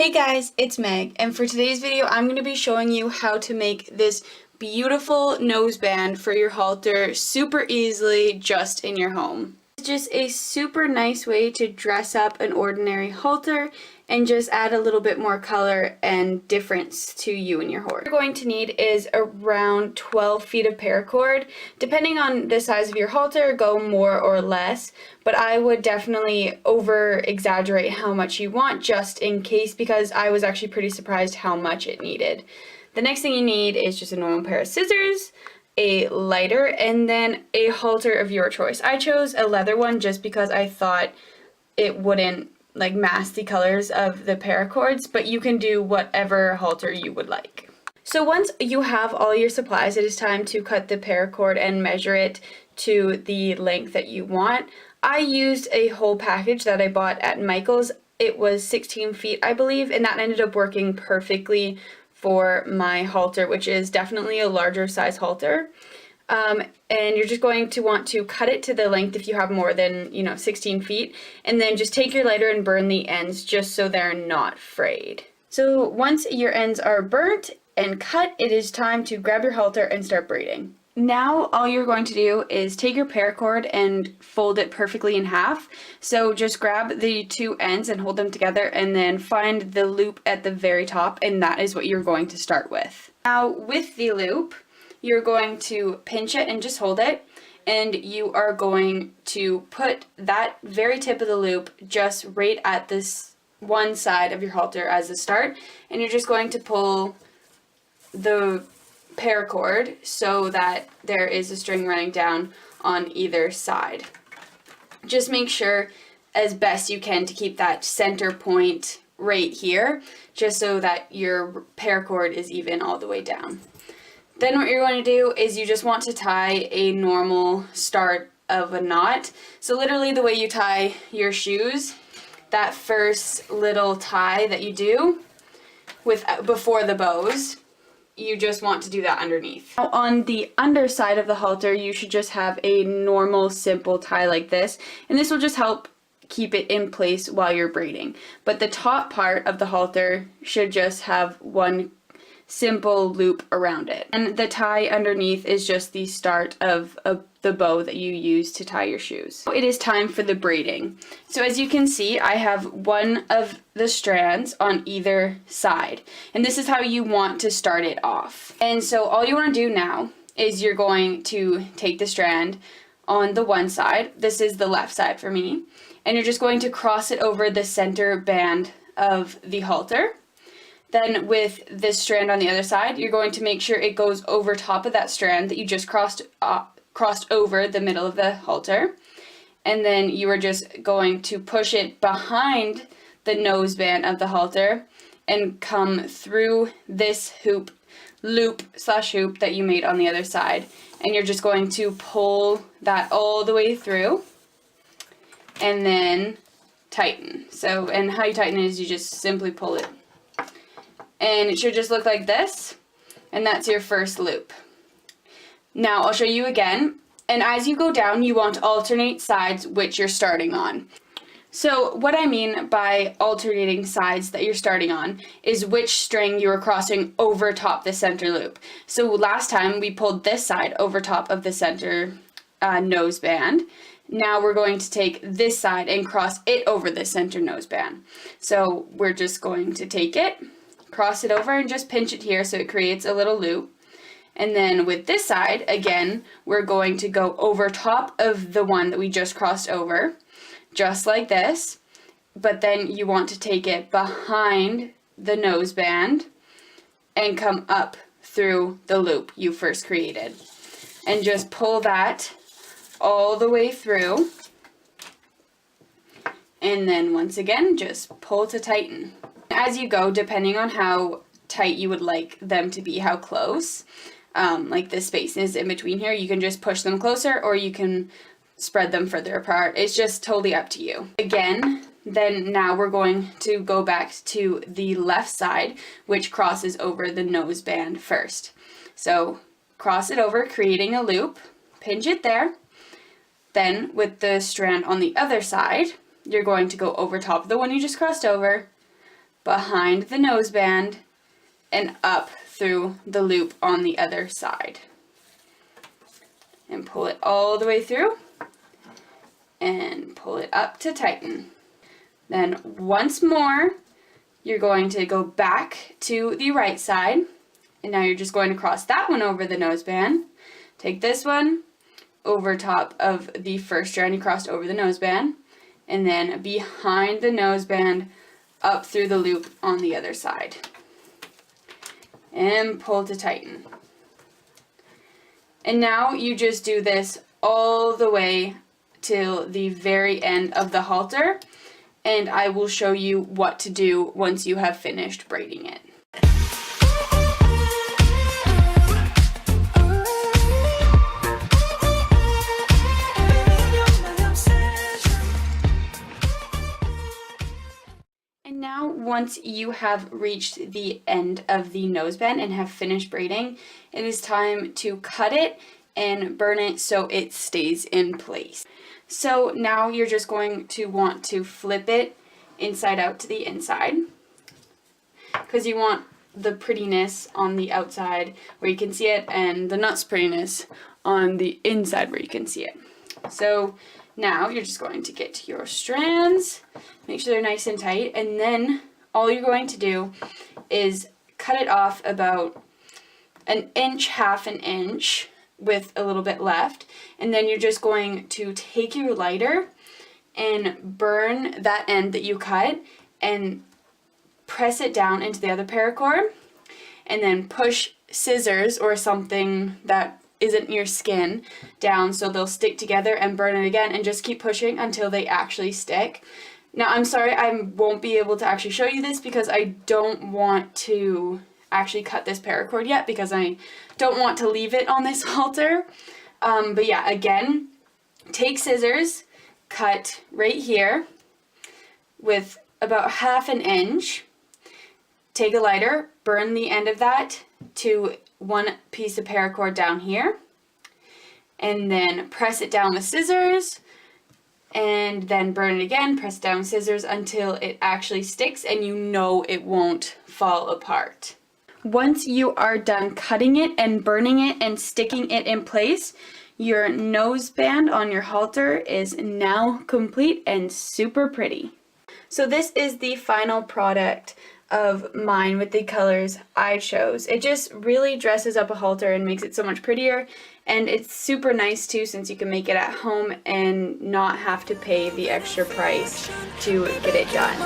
Hey guys, it's Meg, and for today's video I'm going to be showing you how to make this beautiful noseband for your halter super easily just in your home. It's just a super nice way to dress up an ordinary halter and just add a little bit more color and difference to you and your halter. What you're going to need is around 12 feet of paracord. Depending on the size of your halter, go more or less, but I would definitely over exaggerate how much you want just in case, because I was actually pretty surprised how much it needed. The next thing you need is just a normal pair of scissors, a lighter, and then a halter of your choice. I chose a leather one just because I thought it wouldn't mask the colors of the paracords, but you can do whatever halter you would like. So once you have all your supplies, it is time to cut the paracord and measure it to the length that you want. I used a whole package that I bought at Michael's. It was 16 feet, I believe, and that ended up working perfectly for my halter, which is definitely a larger size halter. And you're just going to want to cut it to the length if you have more than 16 feet, and then just take your lighter and burn the ends just so they're not frayed. So once your ends are burnt and cut, it is time to grab your halter and start braiding. Now all you're going to do is take your paracord and fold it perfectly in half. So just grab the two ends and hold them together, and then find the loop at the very top, and that is what you're going to start with. Now with the loop, you're going to pinch it and just hold it, and you are going to put that very tip of the loop just right at this one side of your halter as a start, and you're just going to pull the paracord so that there is a string running down on either side. Just make sure as best you can to keep that center point right here, just so that your paracord is even all the way down. Then what you're going to do is you just want to tie a normal start of a knot. So literally the way you tie your shoes, that first little tie that you do before the bows, you just want to do that underneath. Now on the underside of the halter, you should just have a normal simple tie like this, and this will just help keep it in place while you're braiding. But the top part of the halter should just have one simple loop around it, and the tie underneath is just the start of the bow that you use to tie your shoes. It is time for the braiding. So as you can see, I have one of the strands on either side, and this is how you want to start it off. And so all you want to do now is you're going to take the strand on the one side, this is the left side for me, and you're just going to cross it over the center band of the halter. Then with this strand on the other side, you're going to make sure it goes over top of that strand that you just crossed over the middle of the halter. And then you are just going to push it behind the noseband of the halter and come through this loop/hoop that you made on the other side. And you're just going to pull that all the way through and then tighten. So, and how you tighten it is you just simply pull it. And it should just look like this, and that's your first loop. Now I'll show you again, and as you go down, you want to alternate sides which you're starting on. So what I mean by alternating sides that you're starting on is which string you are crossing over top the center loop. So last time we pulled this side over top of the center noseband. Now we're going to take this side and cross it over the center noseband. So we're just going to take it, cross it over, and just pinch it here so it creates a little loop. And then with this side, again, we're going to go over top of the one that we just crossed over, just like this. But then you want to take it behind the noseband and come up through the loop you first created. And just pull that all the way through. And then once again, just pull to tighten. As you go, depending on how tight you would like them to be, how close, like the space is in between here, you can just push them closer or you can spread them further apart. It's just totally up to you. Again, then now we're going to go back to the left side, which crosses over the noseband first. So cross it over, creating a loop, pinch it there. Then with the strand on the other side, you're going to go over top of the one you just crossed over, behind the noseband, and up through the loop on the other side. And pull it all the way through, and pull it up to tighten. Then once more, you're going to go back to the right side, and now you're just going to cross that one over the noseband. Take this one over top of the first strand you crossed over the noseband, and then behind the noseband up through the loop on the other side. And pull to tighten. And now you just do this all the way till the very end of the halter, and I will show you what to do once you have finished braiding it. And now, once you have reached the end of the noseband and have finished braiding, it is time to cut it and burn it so it stays in place. So now you're just going to want to flip it inside out to the inside, because you want the prettiness on the outside where you can see it, and the not prettiness on the inside where you can see it. So now you're just going to get your strands, make sure they're nice and tight, and then all you're going to do is cut it off about an inch, half an inch, with a little bit left, and then you're just going to take your lighter and burn that end that you cut and press it down into the other paracord, and then push scissors or something that isn't your skin down so they'll stick together, and burn it again, and just keep pushing until they actually stick. Now I'm sorry I won't be able to actually show you this because I don't want to actually cut this paracord yet, because I don't want to leave it on this halter. But yeah, again, take scissors, cut right here with about half an inch, take a lighter, burn the end of that to one piece of paracord down here, and then press it down with scissors, and then burn it again, press it down with scissors until it actually sticks and you know it won't fall apart. Once you are done cutting it and burning it and sticking it in place, your noseband on your halter is now complete and super pretty. So this is the final product of mine with the colors I chose. It just really dresses up a halter and makes it so much prettier, and it's super nice too, since you can make it at home and not have to pay the extra price to get it done.